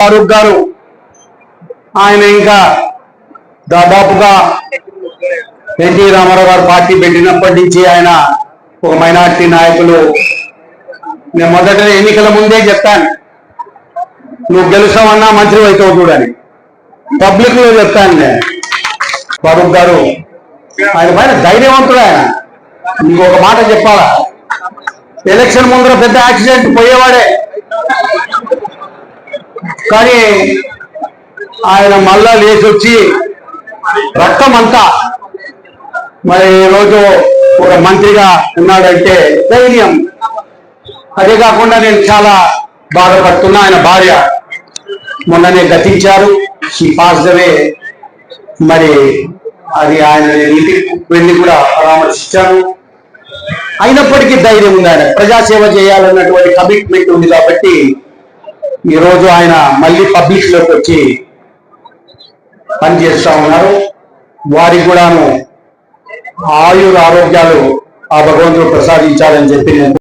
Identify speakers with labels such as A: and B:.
A: ఫారూక్ గారు ఆయన ఇంకా దాదాపుగా ఎన్టీ రామారావు గారు పార్టీ పెట్టినప్పటి నుంచి ఆయన ఒక మైనార్టీ నాయకులు. నేను మొదట ఎన్నికల ముందే చెప్తాను, నువ్వు గెలుస్తావన్నా మంత్రి అవుతావు చూడని పబ్లిక్ లో చెప్తాను. నేను ఫారూక్ గారు ఆయన పైన ధైర్యవంతుడు. ఆయన నీకు ఒక మాట చెప్పాలా, ఎలక్షన్ ముందర పెద్ద యాక్సిడెంట్ పోయేవాడే, కానీ ఆయన మళ్ళా లేచి వచ్చి రక్తం అంతా మరి ఈరోజు ఒక మంత్రిగా ఉన్నాడంటే ధైర్యం. అదే కాకుండా నేను చాలా బాధపడుతున్నా, ఆయన భార్య మొన్ననే గతించారు, షీ పాస్డ్ అవే. మరి అది ఆయన ఇంటికి వెళ్ళి కూడా పరామర్శించాను. అయినప్పటికీ ధైర్యం ఉంది, ఆయన ప్రజాసేవ చేయాలన్నటువంటి కమిట్మెంట్ ఉంది. కాబట్టి ఈరోజు ఆయన మళ్ళీ పబ్లిక్ లోకి వచ్చి పనిచేస్తా ఉన్నారు. వారికి కూడాను ఆయుర ఆరోగ్యాలు ఆ భగవంతుడు ప్రసాదించాలని చెప్పి నేను